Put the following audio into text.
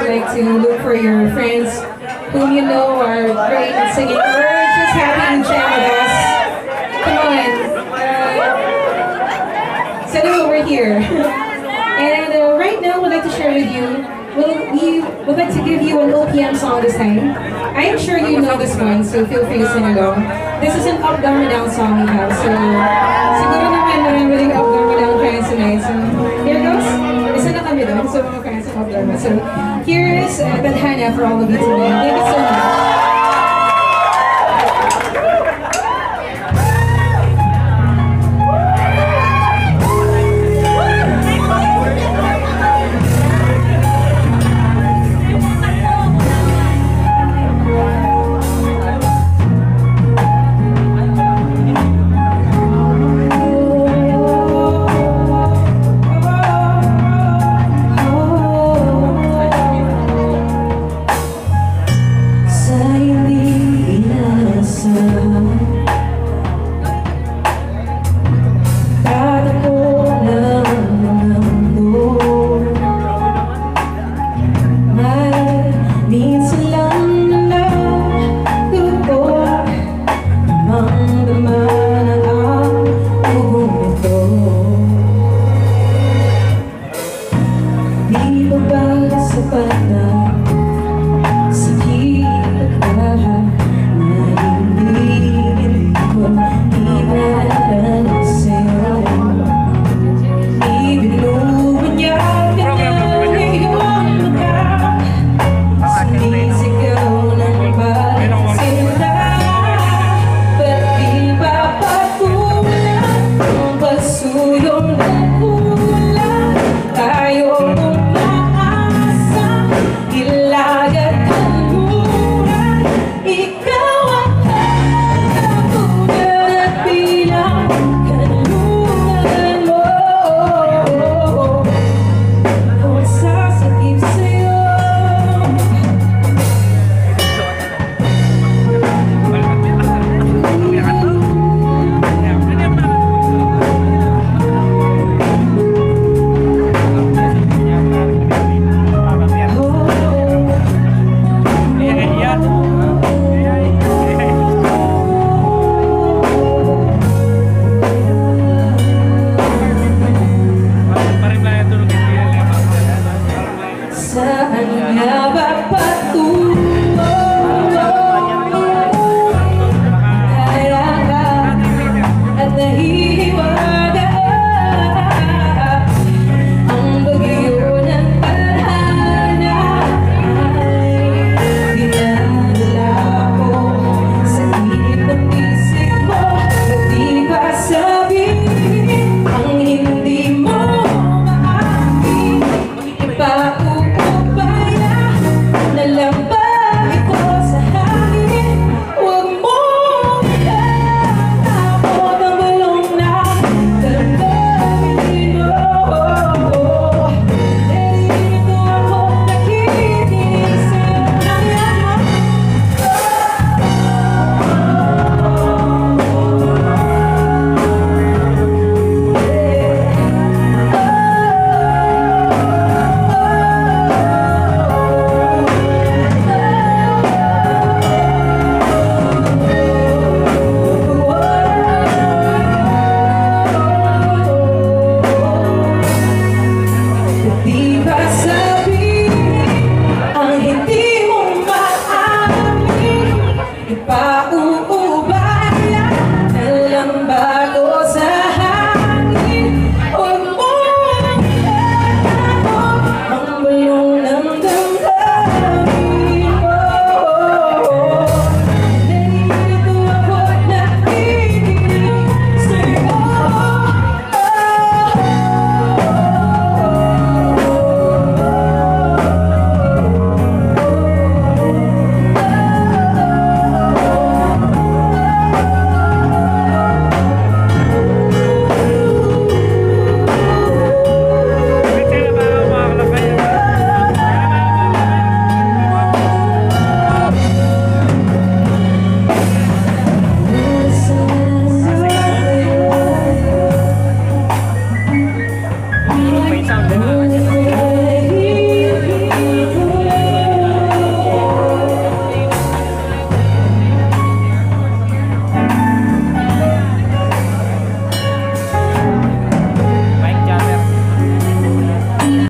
like to look for your friends whom you know are great at singing or just happy to jam with us. Come on. Send them over here. And right now, we'd like to share with you, we would like to give you an OPM song this time. I am sure you know this one, so feel free to sing along. This is an up, down, down song we have. So, siguro naman marami ring up, down fans tonight. So, here goes. Isa na kami doon, so mga fans ng up, down. So, here is Tadhana for all of you tonight.